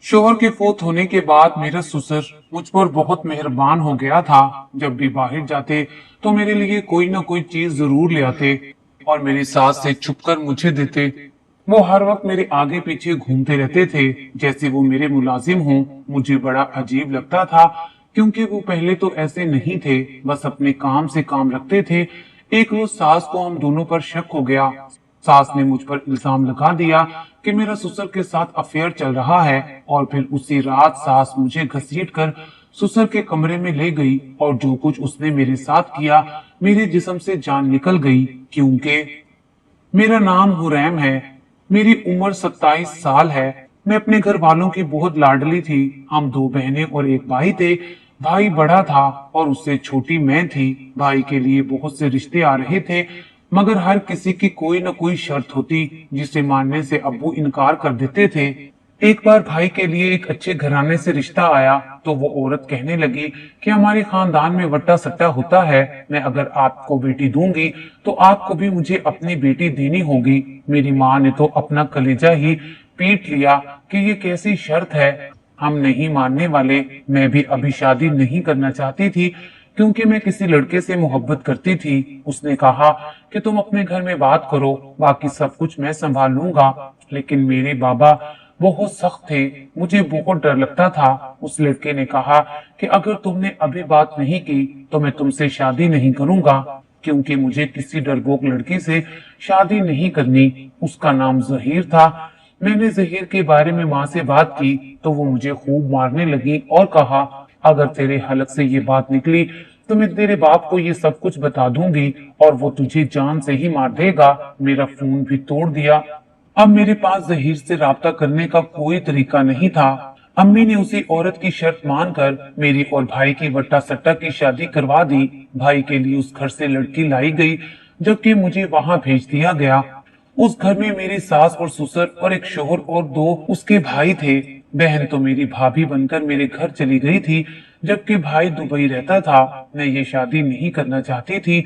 शोहर के फोत होने के बाद मेरा ससुर मुझ पर बहुत मेहरबान हो गया था। जब भी बाहर जाते तो मेरे लिए कोई ना कोई चीज जरूर ले आते और मेरी सास से छुपकर मुझे देते। वो हर वक्त मेरे आगे पीछे घूमते रहते थे जैसे वो मेरे मुलाजिम हों। मुझे बड़ा अजीब लगता था क्योंकि वो पहले तो ऐसे नहीं थे, बस अपने काम से काम रखते थे। एक रोज सास को हम दोनों पर शक हो गया। सास ने मुझ पर इल्जाम लगा दिया कि मेरा ससुर के साथ अफेयर चल रहा है और फिर उसी रात सास मुझे घसीट कर ससुर के कमरे में ले गई और जो कुछ उसने मेरे साथ किया, मेरे जिस्म से जान निकल गई। क्योंकि मेरा नाम हुरैम है, मेरी उम्र 27 साल है। मैं अपने घर वालों की बहुत लाडली थी। हम दो बहनें और एक भाई थे। भाई बड़ा था और उससे छोटी मैं थी। भाई के लिए बहुत से रिश्ते आ रहे थे मगर हर किसी की कोई न कोई शर्त होती जिसे मानने से अब्बू इनकार कर देते थे। एक बार भाई के लिए एक अच्छे घराने से रिश्ता आया तो वो औरत कहने लगी कि हमारे खानदान में वट्टा सट्टा होता है, मैं अगर आपको बेटी दूंगी तो आपको भी मुझे अपनी बेटी देनी होगी। मेरी माँ ने तो अपना कलेजा ही पीट लिया कि ये कैसी शर्त है, हम नहीं मानने वाले। मैं भी अभी शादी नहीं करना चाहती थी क्योंकि मैं किसी लड़के से मोहब्बत करती थी। उसने कहा कि तुम अपने घर में बात करो, बाकी सब कुछ मैं संभाल लूंगा। लेकिन मेरे बाबा बहुत सख्त थे, मुझे बहुत डर लगता था। उस लड़के ने कहा कि अगर तुमने अभी बात नहीं की तो मैं तुमसे शादी नहीं करूंगा, क्योंकि मुझे किसी डरपोक लड़की से शादी नहीं करनी। उसका नाम जहीर था। मैंने जहीर के बारे में माँ से बात की तो वो मुझे खूब मारने लगी और कहा अगर तेरे हलक से ये बात निकली तो मैं तेरे बाप को ये सब कुछ बता दूंगी और वो तुझे जान से ही मार देगा। मेरा फोन भी तोड़ दिया। अब मेरे पास जहीर से राब्ता करने का कोई तरीका नहीं था। अम्मी ने उसी औरत की शर्त मानकर मेरी और भाई की वट्टा सट्टा की शादी करवा दी। भाई के लिए उस घर से लड़की लाई गई जबकि मुझे वहां भेज दिया गया। उस घर में मेरी सास और ससुर और एक शोहर और दो उसके भाई थे। बहन तो मेरी भाभी बनकर मेरे घर चली गई थी जबकि भाई दुबई रहता था। मैं ये शादी नहीं करना चाहती थी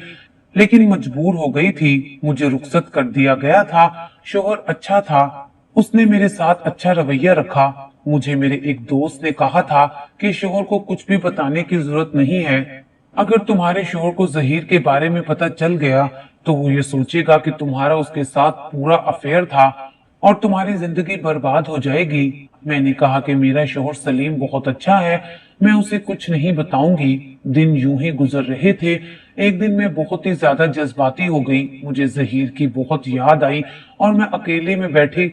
लेकिन मजबूर हो गई थी। मुझे रुखसत कर दिया गया था। शोहर अच्छा था, उसने मेरे साथ अच्छा रवैया रखा। मुझे मेरे एक दोस्त ने कहा था कि शोहर को कुछ भी बताने की जरूरत नहीं है। अगर तुम्हारे शोहर को जहीर के बारे में पता चल गया तो वो ये सोचेगा कि तुम्हारा उसके साथ पूरा अफेयर था और तुम्हारी जिंदगी बर्बाद हो जाएगी। मैंने कहा कि मेरा शोहर सलीम बहुत अच्छा है, मैं उसे कुछ नहीं बताऊंगी। दिन यूं ही गुजर रहे थे। एक दिन मैं बहुत ही ज्यादा जज्बाती हो गई। मुझे जहीर की बहुत याद आई और मैं अकेले में बैठी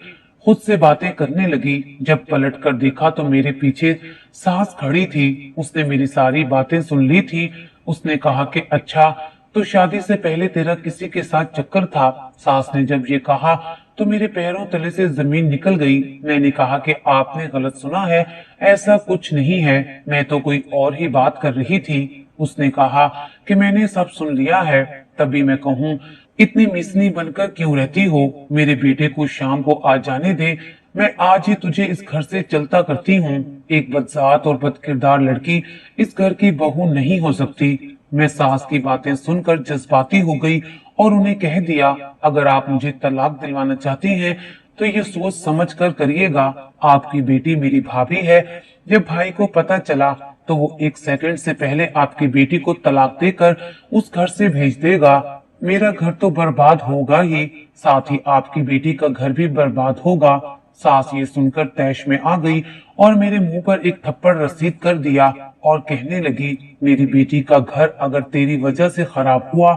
खुद से बातें करने लगी। जब पलट कर देखा तो मेरे पीछे सास खड़ी थी। उसने मेरी सारी बातें सुन ली थी। उसने कहा कि अच्छा, तो शादी से पहले तेरा किसी के साथ चक्कर था। सास ने जब ये कहा तो मेरे पैरों तले से जमीन निकल गई। मैंने कहा कि आपने गलत सुना है, ऐसा कुछ नहीं है, मैं तो कोई और ही बात कर रही थी। उसने कहा कि मैंने सब सुन लिया है, तभी मैं कहूँ इतनी मिसनी बनकर क्यों रहती हो? मेरे बेटे को शाम को आ जाने दे, मैं आज ही तुझे इस घर से चलता करती हूँ। एक बदजात और बदकिरदार लड़की इस घर की बहू नहीं हो सकती। मैं सास की बातें सुनकर जज्बाती हो गई और उन्हें कह दिया अगर आप मुझे तलाक दिलवाना चाहती हैं तो ये सोच समझ कर करिएगा। आपकी बेटी मेरी भाभी है। जब भाई को पता चला तो वो एक सेकंड से पहले आपकी बेटी को तलाक देकर उस घर से भेज देगा। मेरा घर तो बर्बाद होगा ही, साथ ही आपकी बेटी का घर भी बर्बाद होगा। सास ये सुनकर तैश में आ गई और मेरे मुंह पर एक थप्पड़ रसीद कर दिया और कहने लगी मेरी बेटी का घर अगर तेरी वजह से खराब हुआ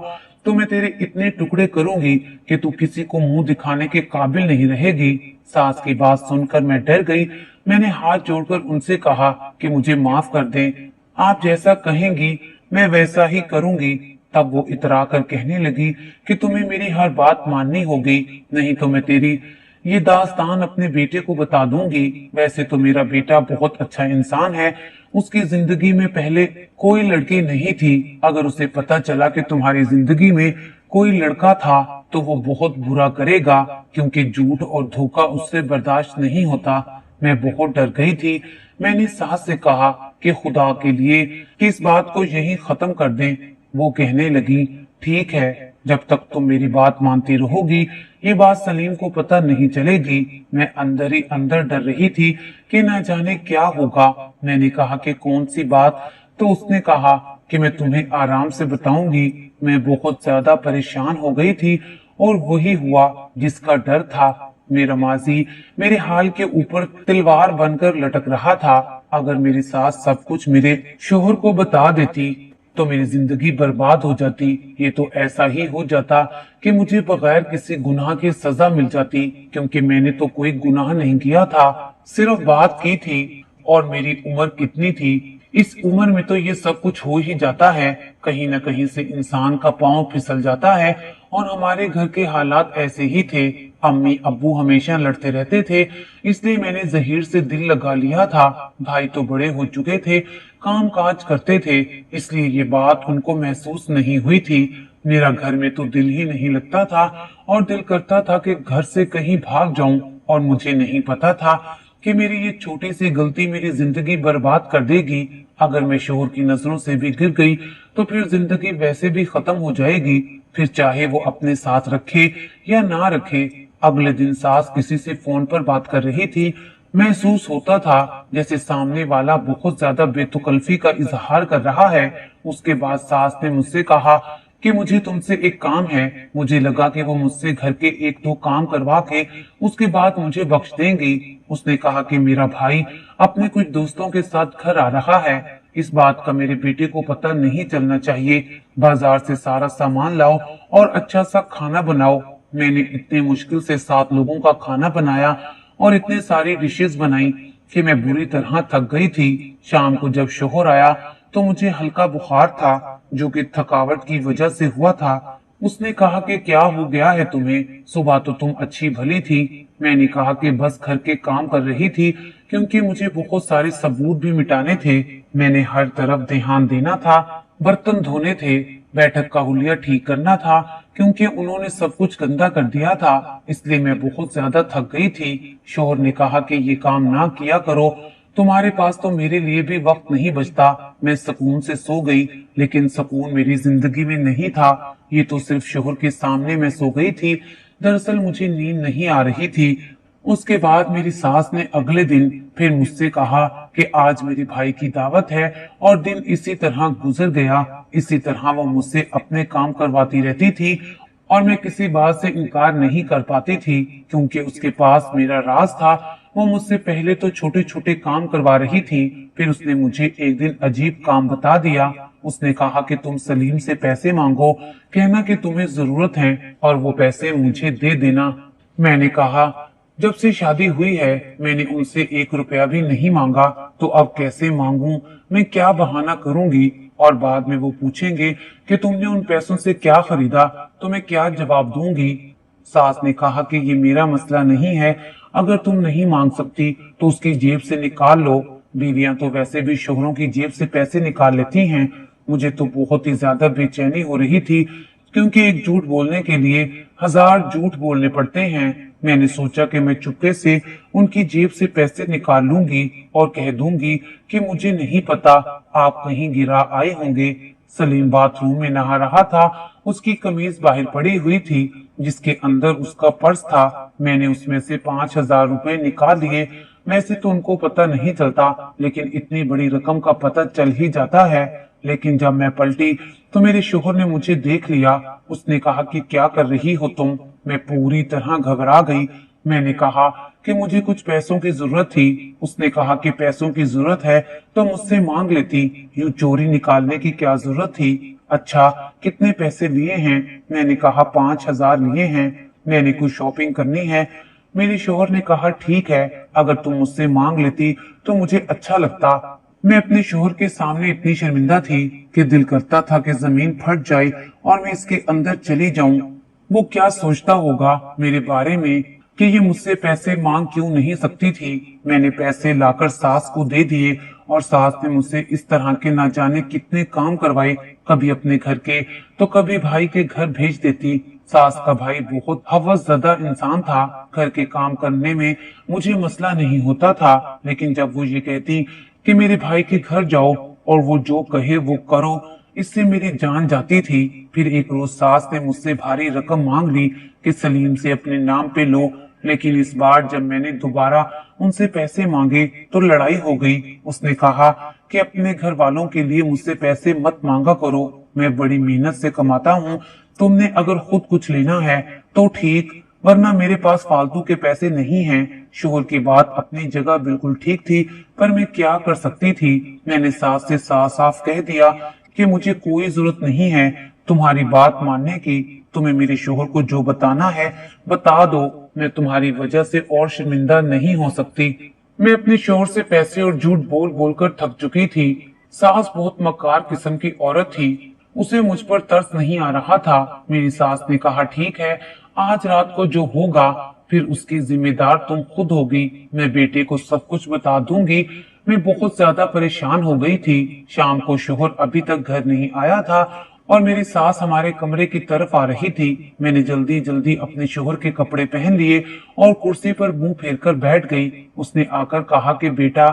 तो मैं तेरे इतने टुकड़े करूंगी कि तू किसी को मुंह दिखाने के काबिल नहीं रहेगी। सास की बात सुनकर मैं डर गई। मैंने हाथ जोड़कर उनसे कहा कि मुझे माफ कर दें, आप जैसा कहेंगी मैं वैसा ही करूंगी। तब वो इतरा कर कहने लगी कि तुम्हें मेरी हर बात माननी होगी, नहीं तो मैं तेरी ये दास्तान अपने बेटे को बता दूंगी। वैसे तो मेरा बेटा बहुत अच्छा इंसान है, उसकी जिंदगी में पहले कोई लड़की नहीं थी। अगर उसे पता चला कि तुम्हारी जिंदगी में कोई लड़का था तो वो बहुत बुरा करेगा, क्योंकि झूठ और धोखा उससे बर्दाश्त नहीं होता। मैं बहुत डर गई थी। मैंने सास से कहा कि खुदा के लिए कि इस बात को यहीं खत्म कर दें। वो कहने लगी ठीक है, जब तक तुम मेरी बात मानती रहोगी ये बात सलीम को पता नहीं चलेगी। मैं अंदर ही अंदर डर रही थी कि न जाने क्या होगा। मैंने कहा कि कौन सी बात? तो उसने कहा कि मैं तुम्हें आराम से बताऊंगी। मैं बहुत ज्यादा परेशान हो गई थी और वही हुआ जिसका डर था। मेरा माजी मेरे हाल के ऊपर तलवार बनकर लटक रहा था। अगर मेरी सास सब कुछ मेरे शोहर को बता देती तो मेरी जिंदगी बर्बाद हो जाती। ये तो ऐसा ही हो जाता कि मुझे बगैर किसी गुनाह की सजा मिल जाती, क्योंकि मैंने तो कोई गुनाह नहीं किया था, सिर्फ बात की थी। और मेरी उम्र कितनी थी? इस उम्र में तो ये सब कुछ हो ही जाता है। कहीं न कहीं से इंसान का पांव फिसल जाता है। और हमारे घर के हालात ऐसे ही थे। अम्मी अब्बू हमेशा लड़ते रहते थे, इसलिए मैंने जहीर से दिल लगा लिया था। भाई तो बड़े हो चुके थे, काम काज करते थे, इसलिए ये बात उनको महसूस नहीं हुई थी। मेरा घर में तो दिल ही नहीं लगता था और दिल करता था कि घर से कहीं भाग जाऊं। और मुझे नहीं पता था कि मेरी ये छोटी सी गलती मेरी जिंदगी बर्बाद कर देगी। अगर मैं शोहर की नजरों से भी गिर गई तो फिर जिंदगी वैसे भी खत्म हो जाएगी, फिर चाहे वो अपने साथ रखे या ना रखे। अगले दिन सास किसी से फोन पर बात कर रही थी। महसूस होता था जैसे सामने वाला बहुत ज्यादा बेतकल्फी का इजहार कर रहा है। उसके बाद सास ने मुझसे कहा कि मुझे तुमसे एक काम है। मुझे लगा कि वो मुझसे घर के एक दो काम करवा के उसके बाद मुझे बख्श देंगी। उसने कहा कि मेरा भाई अपने कुछ दोस्तों के साथ घर आ रहा है। इस बात का मेरे बेटे को पता नहीं चलना चाहिए। बाजार से सारा सामान लाओ और अच्छा सा खाना बनाओ। मैंने इतने मुश्किल से 7 लोगों का खाना बनाया और इतने सारी डिशेस बनाई कि मैं बुरी तरह थक गई थी। शाम को जब शोहर आया तो मुझे हल्का बुखार था, जो कि थकावट की वजह से हुआ था। उसने कहा कि क्या हो गया है तुम्हें? सुबह तो तुम अच्छी भली थी। मैंने कहा कि बस घर के काम कर रही थी, क्योंकि मुझे बहुत सारे सबूत भी मिटाने थे। मैंने हर तरफ ध्यान देना था, बर्तन धोने थे, बैठक का हुलिया ठीक करना था, क्योंकि उन्होंने सब कुछ गंदा कर दिया था। इसलिए मैं बहुत ज्यादा थक गई थी। शोहर ने कहा कि ये काम ना किया करो, तुम्हारे पास तो मेरे लिए भी वक्त नहीं बचता। मैं सुकून से सो गई, लेकिन सुकून मेरी जिंदगी में नहीं था। ये तो सिर्फ शोहर के सामने मैं सो गई थी। दरअसल मुझे नींद नहीं आ रही थी। उसके बाद मेरी सास ने अगले दिन फिर मुझसे कहा कि आज मेरे भाई की दावत है, और दिन इसी तरह गुजर गया। इसी तरह वो मुझसे अपने काम करवाती रहती थी और मैं किसी बात से इनकार नहीं कर पाती थी, क्योंकि उसके पास मेरा राज था। वो मुझसे पहले तो छोटे छोटे काम करवा रही थी, फिर उसने मुझे एक दिन अजीब काम बता दिया। उसने कहा कि तुम सलीम से पैसे मांगो, कहना कि तुम्हें जरूरत है और वो पैसे मुझे दे देना। मैंने कहा जब से शादी हुई है मैंने उनसे 1 रुपया भी नहीं मांगा, तो अब कैसे मांगूं? मैं क्या बहाना करूंगी? और बाद में वो पूछेंगे कि तुमने उन पैसों से क्या खरीदा, तो मैं क्या जवाब दूंगी? सास ने कहा कि ये मेरा मसला नहीं है, अगर तुम नहीं मांग सकती तो उसकी जेब से निकाल लो। बीवियां तो वैसे भी शोहरों की जेब से पैसे निकाल लेती हैं। मुझे तो बहुत ही ज्यादा बेचैनी हो रही थी, क्योंकि एक झूठ बोलने के लिए 1000 झूठ बोलने पड़ते हैं। मैंने सोचा कि मैं चुपके से उनकी जेब से पैसे निकाल लूंगी और कह दूंगी कि मुझे नहीं पता, आप कहीं गिरा आए होंगे। सलीम बाथरूम में नहा रहा था। उसकी कमीज बाहर पड़ी हुई थी, जिसके अंदर उसका पर्स था। मैंने उसमें से 5000 रुपए निकाल लिए। वैसे तो उनको पता नहीं चलता, लेकिन इतनी बड़ी रकम का पता चल ही जाता है। लेकिन जब मैं पलटी तो मेरे शोहर ने मुझे देख लिया। उसने कहा कि क्या कर रही हो तुम? मैं पूरी तरह घबरा गई। मैंने कहा कि मुझे कुछ पैसों की जरूरत थी। उसने कहा कि पैसों की जरूरत है तो मुझसे मांग लेती, यूं चोरी निकालने की क्या जरूरत थी? अच्छा, कितने पैसे लिए हैं? मैंने कहा 5000 लिए हैं, मैंने कुछ शॉपिंग करनी है। मेरे शोहर ने कहा ठीक है, अगर तुम मुझसे मांग लेती तो मुझे अच्छा लगता। मैं अपने शोहर के सामने इतनी शर्मिंदा थी कि दिल करता था कि जमीन फट जाए और मैं इसके अंदर चली जाऊं। वो क्या सोचता होगा मेरे बारे में कि ये मुझसे पैसे मांग क्यों नहीं सकती थी। मैंने पैसे लाकर सास को दे दिए और सास ने मुझसे इस तरह के ना जाने कितने काम करवाए, कभी अपने घर के तो कभी भाई के घर भेज देती। सास का भाई बहुत हवसज़दा इंसान था। घर के काम करने में मुझे मसला नहीं होता था, लेकिन जब वो ये कहती कि मेरे भाई के घर जाओ और वो जो कहे वो करो, इससे मेरी जान जाती थी। फिर एक रोज सास ने मुझसे भारी रकम मांग ली कि सलीम से अपने नाम पे लो, लेकिन इस बार जब मैंने दोबारा उनसे पैसे मांगे तो लड़ाई हो गई। उसने कहा कि अपने घर वालों के लिए मुझसे पैसे मत मांगा करो, मैं बड़ी मेहनत से कमाता हूँ। तुमने अगर खुद कुछ लेना है तो ठीक, वरना मेरे पास फालतू के पैसे नहीं हैं। शोहर की बात अपनी जगह बिल्कुल ठीक थी, पर मैं क्या कर सकती थी। मैंने सास से साफ साफ कह दिया कि मुझे कोई जरूरत नहीं है तुम्हारी बात मानने की। तुम्हें मेरे शोहर को जो बताना है बता दो, मैं तुम्हारी वजह से और शर्मिंदा नहीं हो सकती। मैं अपने शोहर से पैसे और झूठ बोल बोल कर थक चुकी थी। सास बहुत मक्कार किस्म की औरत थी, उसे मुझ पर तरस नहीं आ रहा था। मेरी सास ने कहा ठीक है, आज रात को जो होगा फिर उसकी जिम्मेदार तुम खुद होगी, मैं बेटे को सब कुछ बता दूंगी। मैं बहुत ज्यादा परेशान हो गई थी। शाम को शोहर अभी तक घर नहीं आया था और मेरी सास हमारे कमरे की तरफ आ रही थी। मैंने जल्दी जल्दी अपने शोहर के कपड़े पहन लिए और कुर्सी पर मुंह फेर कर बैठ गई। उसने आकर कहा कि बेटा,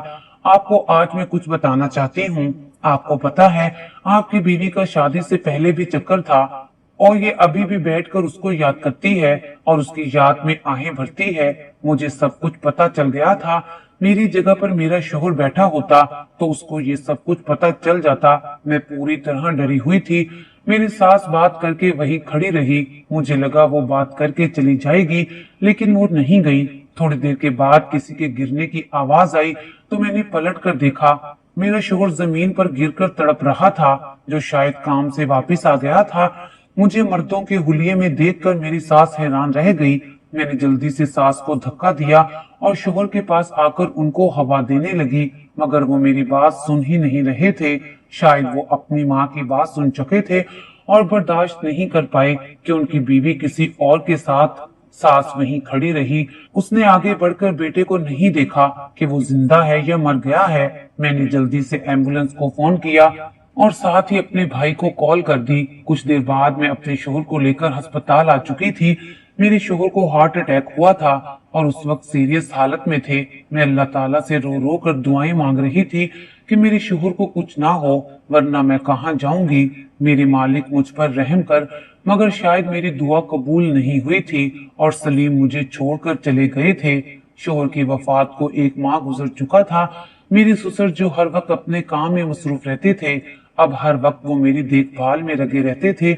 आपको आज मैं कुछ बताना चाहती हूँ। आपको पता है आपकी बीवी का शादी से पहले भी चक्कर था और ये अभी भी बैठकर उसको याद करती है और उसकी याद में आहें भरती है। मुझे सब कुछ पता चल गया था। मेरी जगह पर मेरा शोहर बैठा होता तो उसको ये सब कुछ पता चल जाता। मैं पूरी तरह डरी हुई थी। मेरी सास बात करके वही खड़ी रही। मुझे लगा वो बात करके चली जाएगी, लेकिन वो नहीं गई। थोड़ी देर के बाद किसी के गिरने की आवाज आई तो मैंने पलट कर देखा। मेरा शोहर जमीन पर गिरकर तड़प रहा था, जो शायद काम से वापस आ गया था। मुझे मर्दों के हुलिये में देखकर मेरी सास हैरान रह गई। मैंने जल्दी से सास को धक्का दिया और शोहर के पास आकर उनको हवा देने लगी, मगर वो मेरी बात सुन ही नहीं रहे थे। शायद वो अपनी माँ की बात सुन चुके थे और बर्दाश्त नहीं कर पाए कि उनकी बीवी किसी और के साथ। सास वहीं खड़ी रही। उसने आगे बढ़कर बेटे को नहीं देखा कि वो जिंदा है या मर गया है। मैंने जल्दी से एम्बुलेंस को फोन किया और साथ ही अपने भाई को कॉल कर दी। कुछ देर बाद मैं अपने शोहर को लेकर अस्पताल आ चुकी थी। मेरे शोहर को हार्ट अटैक हुआ था और उस वक्त सीरियस हालत में थे। मैं अल्लाह ताला से रो रो कर दुआएं मांग रही थी कि मेरे शोहर को कुछ ना हो, वरना मैं कहाँ जाऊंगी। मेरे मालिक मुझ पर रहम कर, मगर शायद मेरी दुआ कबूल नहीं हुई थी और सलीम मुझे छोड़कर चले गए थे। शोहर की वफात को 1 माह गुजर चुका था। मेरे ससुर जो हर वक्त अपने काम में मसरूफ रहते थे, अब हर वक्त वो मेरी देखभाल में लगे रहते थे।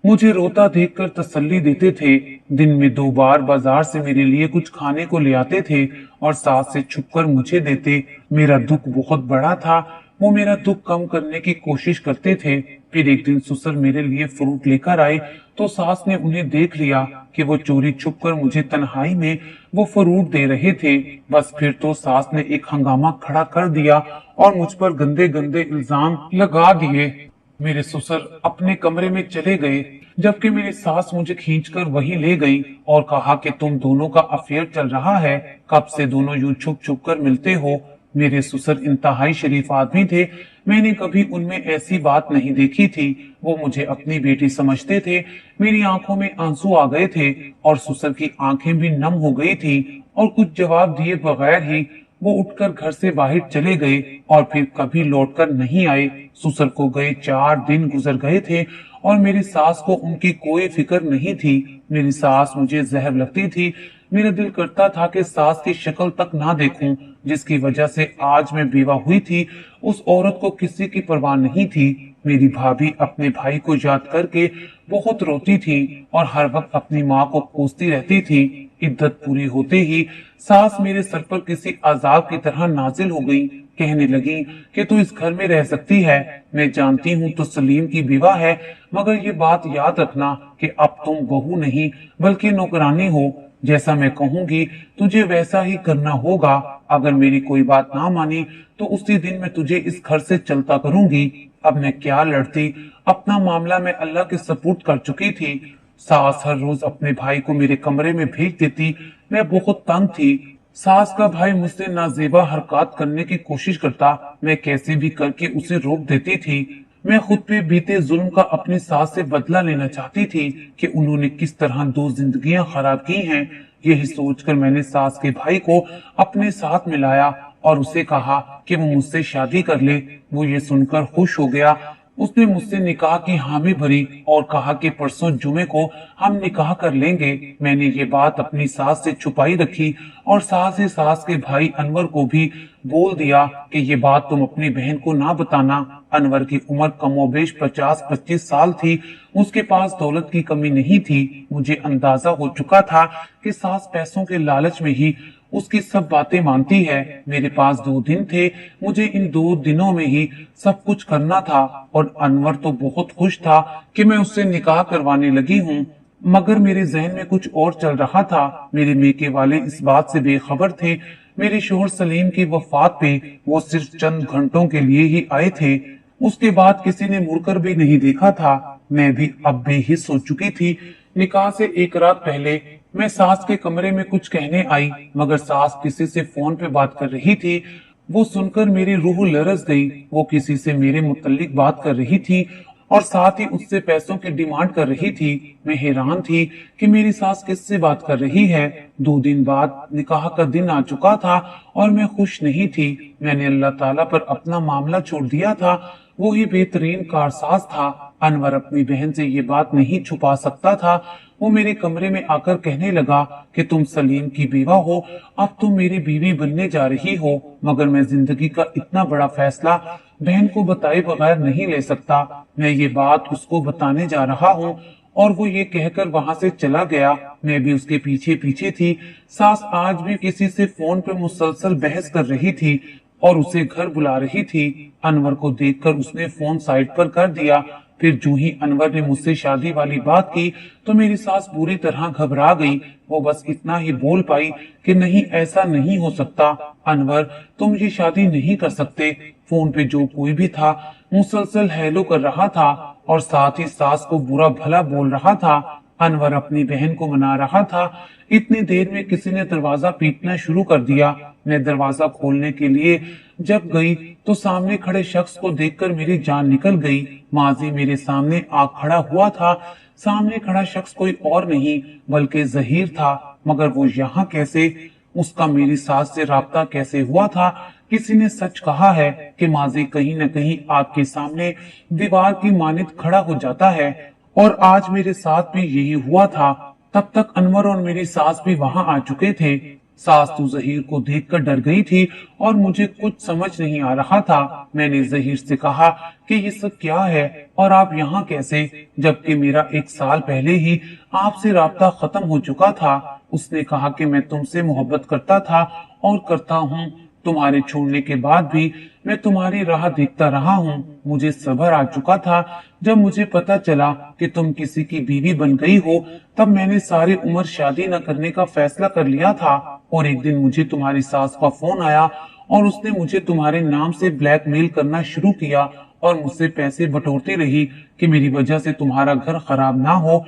मुझे रोता देखकर तसल्ली देते थे। दिन में 2 बार बाजार से मेरे लिए कुछ खाने को ले आते थे और सास से छुपकर मुझे देते। मेरा दुख बहुत बड़ा था। वो मेरा दुख कम करने की कोशिश करते थे। फिर एक दिन ससुर मेरे लिए फ्रूट लेकर आए तो सास ने उन्हें देख लिया कि वो चोरी छुपकर मुझे तन्हाई में वो फ्रूट दे रहे थे। बस फिर तो सास ने एक हंगामा खड़ा कर दिया और मुझ पर गंदे गंदे इल्जाम लगा दिए। मेरे ससुर अपने कमरे में चले गए, जबकि मेरी सास मुझे खींचकर वहीं ले गई और कहा कि तुम दोनों का अफेयर चल रहा है, कब से दोनों यूं छुप छुप कर मिलते हो। मेरे ससुर इंतहाई शरीफ आदमी थे। मैंने कभी उनमें ऐसी बात नहीं देखी थी। वो मुझे अपनी बेटी समझते थे। मेरी आंखों में आंसू आ गए थे और ससुर की आंखें भी नम हो गई थी और कुछ जवाब दिए बगैर ही वो उठकर घर से बाहर चले गए और फिर कभी लौटकर नहीं आए। ससुर को गए 4 दिन गुजर गए थे और मेरी सास को उनकी कोई फिक्र नहीं थी। मेरी सास मुझे जहर लगती थी। मेरा दिल करता था कि सास की शक्ल तक ना देखूं, जिसकी वजह से आज मैं बेवा हुई थी। उस औरत को किसी की परवाह नहीं थी। मेरी भाभी अपने भाई को याद करके बहुत रोती थी और हर वक्त अपनी माँ को कोसती रहती थी। इद्दत पूरी होते ही सास मेरे सर पर किसी अजाब की तरह नाजिल हो गई। कहने लगी कि तू इस घर में रह सकती है। मैं जानती हूँ तो सलीम की विवाह है, मगर ये बात याद रखना कि अब तुम बहू नहीं बल्कि नौकरानी हो। जैसा मैं कहूंगी तुझे वैसा ही करना होगा। अगर मेरी कोई बात ना मानी तो उसी दिन मैं तुझे इस घर से चलता करूंगी। अब मैं क्या लड़ती, अपना मामला मैं अल्लाह के सपुर्द कर चुकी थी। सास हर रोज अपने भाई को मेरे कमरे में भेज देती। मैं बहुत तंग थी। सास का भाई मुझसे नाजेबा हरकत करने की कोशिश करता, मैं कैसे भी करके उसे रोक देती थी। मैं खुद पे बीते जुल्म का अपनी सास से बदला लेना चाहती थी कि उन्होंने किस तरह 2 जिंदगियां खराब की हैं। यही सोचकर मैंने सास के भाई को अपने साथ मिलाया और उसे कहा कि वो मुझसे शादी कर ले। वो ये सुनकर खुश हो गया। उसने मुझसे निकाह की हामी भरी और कहा कि परसों जुमे को हम निकाह कर लेंगे। मैंने ये बात अपनी सास से छुपाई रखी और सास ही सास के भाई अनवर को भी बोल दिया कि ये बात तुम अपनी बहन को ना बताना। अनवर की उम्र कमोबेश 50-25 साल थी। उसके पास दौलत की कमी नहीं थी। मुझे अंदाजा हो चुका था कि सास पैसों के लालच में ही उसकी सब बातें मानती है। मेरे पास 2 दिन थे। मुझे इन 2 दिनों में ही सब कुछ करना था और अनवर तो बहुत खुश था कि मैं उससे निकाह करवाने लगी हूँ, मगर मेरे जहन में कुछ और चल रहा था। मेरे मेके वाले इस बात से बेखबर थे। मेरे शोहर सलीम की वफात पे वो सिर्फ चंद घंटों के लिए ही आए थे। उसके बाद किसी ने मुड़कर भी नहीं देखा था। मैं भी अब बेहिस सो चुकी थी। निकाह से एक रात पहले मैं सास के कमरे में कुछ कहने आई, मगर सास किसी से फोन पे बात कर रही थी। वो सुनकर मेरी रूह लरस गई। वो किसी से मेरे मुतल्लिक बात कर रही थी और साथ ही उससे पैसों की डिमांड कर रही थी। मैं हैरान थी कि मेरी सास किससे बात कर रही है। 2 दिन बाद निकाह का दिन आ चुका था और मैं खुश नहीं थी। मैंने अल्लाह ताला पर अपना मामला छोड़ दिया था। वो ही बेहतरीन कारसाज था। अनवर अपनी बहन से ये बात नहीं छुपा सकता था। वो मेरे कमरे में आकर कहने लगा कि तुम सलीम की बीवा हो, अब तुम मेरी बीवी बनने जा रही हो, मगर मैं जिंदगी का इतना बड़ा फैसला बहन को बताए बगैर नहीं ले सकता। मैं ये बात उसको बताने जा रहा हूँ। और वो ये कहकर वहां से चला गया। मैं भी उसके पीछे पीछे थी। सास आज भी किसी से फोन पे मुसलसल बहस कर रही थी और उसे घर बुला रही थी। अनवर को देखकर उसने फोन साइड पर कर दिया। फिर जो ही अनवर ने मुझसे शादी वाली बात की तो मेरी सास बुरी तरह घबरा गई। वो बस इतना ही बोल पाई कि नहीं, ऐसा नहीं हो सकता अनवर, तुम ये शादी नहीं कर सकते। फोन पे जो कोई भी था मुसलसल हेलो कर रहा था और साथ ही सास को बुरा भला बोल रहा था। अनवर अपनी बहन को मना रहा था। इतनी देर में किसी ने दरवाजा पीटना शुरू कर दिया। मैं दरवाजा खोलने के लिए जब गई तो सामने खड़े शख्स को देखकर मेरी जान निकल गई। माजी मेरे सामने आ खड़ा हुआ था। सामने खड़ा शख्स कोई और नहीं बल्कि जहीर था। मगर वो यहाँ कैसे? उसका मेरी सास से राब्ता कैसे हुआ था? किसी ने सच कहा है कि माजी कहीं न कहीं आपके सामने दीवार की मानित खड़ा हो जाता है, और आज मेरे साथ भी यही हुआ था। तब तक अनवर और मेरी सास भी वहां आ चुके थे। सास तो जहीर को देखकर डर गई थी और मुझे कुछ समझ नहीं आ रहा था। मैंने जहीर से कहा कि ये सब क्या है और आप यहाँ कैसे, जबकि मेरा 1 साल पहले ही आपसे राब्ता खत्म हो चुका था। उसने कहा कि मैं तुमसे मोहब्बत करता था और करता हूँ। तुम्हारे छोड़ने के बाद भी मैं तुम्हारी राह देखता रहा हूँ। मुझे सब्र आ चुका था। जब मुझे पता चला कि तुम किसी की बीवी बन गई हो, तब मैंने सारी उम्र शादी न करने का फैसला कर लिया था। और एक दिन मुझे तुम्हारी सास का फोन आया और उसने मुझे तुम्हारे नाम से ब्लैकमेल करना शुरू किया और मुझसे पैसे बटोरती रही कि मेरी वजह से तुम्हारा घर खराब ना हो।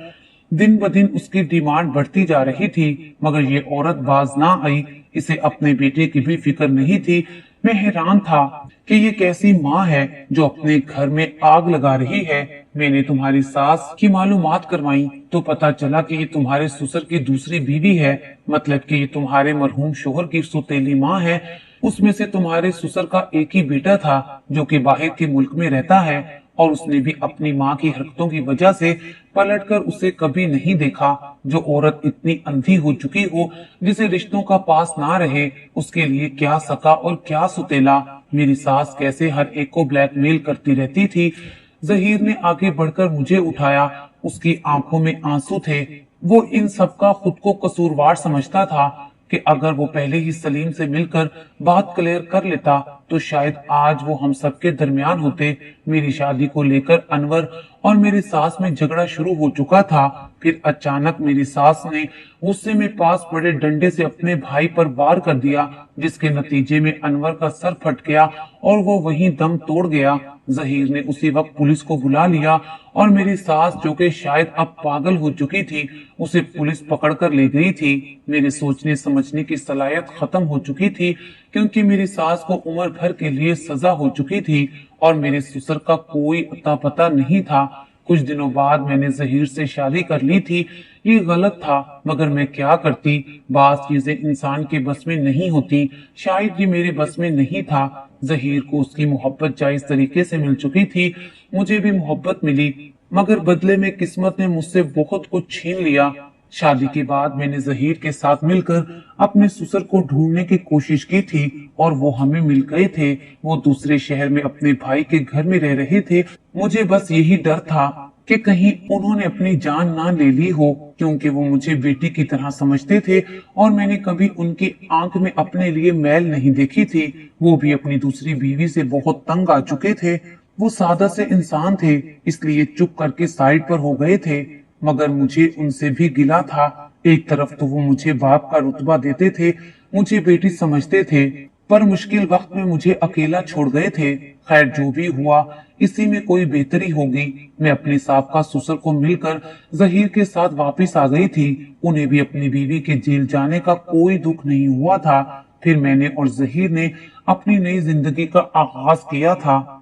दिन ब दिन उसकी डिमांड बढ़ती जा रही थी, मगर ये औरत बाज ना आई। इसे अपने बेटे की भी फिक्र नहीं थी। मैं हैरान था कि ये कैसी माँ है जो अपने घर में आग लगा रही है। मैंने तुम्हारी सास की मालूमात करवाई तो पता चला कि ये तुम्हारे ससुर की दूसरी बीवी है, मतलब कि ये तुम्हारे मरहूम शोहर की सौतेली माँ है। उसमें से तुम्हारे ससुर का एक ही बेटा था जो कि बाहर के मुल्क में रहता है, और उसने भी अपनी माँ की हरकतों की वजह से पलटकर उसे कभी नहीं देखा। जो औरत इतनी अंधी हो चुकी हो, जिसे रिश्तों का पास ना रहे, उसके लिए क्या सका और क्या सुतेला। मेरी सास कैसे हर एक को ब्लैकमेल करती रहती थी। जहीर ने आगे बढ़कर मुझे उठाया। उसकी आंखों में आंसू थे। वो इन सबका खुद को कसूरवार समझता था कि अगर वो पहले ही सलीम से मिलकर बात क्लियर कर लेता तो शायद आज वो हम सबके दरमियान होते। मेरी शादी को लेकर अनवर और मेरी सास में झगड़ा शुरू हो चुका था। फिर अचानक मेरी सास ने गुस्से में पास पड़े डंडे से अपने भाई पर वार कर दिया, जिसके नतीजे में अनवर का सर फट गया और वो वहीं दम तोड़ गया। जहीर ने उसी वक्त पुलिस को बुला लिया और मेरी सास, जो कि शायद अब पागल हो चुकी थी, उसे पुलिस पकड़ कर ले गई थी। मेरे सोचने समझने की सलाहियत खत्म हो चुकी थी, क्योंकि मेरी सास को उम्र भर के लिए सजा हो चुकी थी और मेरे ससुर का कोई अता पता नहीं था। कुछ दिनों बाद मैंने जहीर से शादी कर ली थी। ये गलत था, मगर मैं क्या करती। बात चीजें इंसान के बस में नहीं होती। शायद ये मेरे बस में नहीं था। ज़हीर को उसकी मोहब्बत जायज तरीके से मिल चुकी थी, मुझे भी मोहब्बत मिली, मगर बदले में किस्मत ने मुझसे बहुत कुछ छीन लिया। शादी के बाद मैंने ज़हीर के साथ मिलकर अपने ससुर को ढूंढने की कोशिश की थी और वो हमें मिल गए थे। वो दूसरे शहर में अपने भाई के घर में रह रहे थे। मुझे बस यही डर था कि कहीं उन्होंने अपनी जान ना ले ली हो, क्योंकि वो मुझे बेटी की तरह समझते थे और मैंने कभी उनकी आंख में अपने लिए मैल नहीं देखी थी। वो भी अपनी दूसरी बीवी से बहुत तंग आ चुके थे। वो सादा से इंसान थे, इसलिए चुप करके साइड पर हो गए थे, मगर मुझे उनसे भी गिला था। एक तरफ तो वो मुझे बाप का रुतबा देते थे, मुझे बेटी समझते थे, पर मुश्किल वक्त में मुझे अकेला छोड़ गए थे। खैर, जो भी हुआ इसी में कोई बेहतरी होगी। मैं अपने साबका ससुर को मिलकर ज़हीर के साथ वापस आ गई थी। उन्हें भी अपनी बीवी के जेल जाने का कोई दुख नहीं हुआ था। फिर मैंने और ज़हीर ने अपनी नई जिंदगी का आगाज किया था।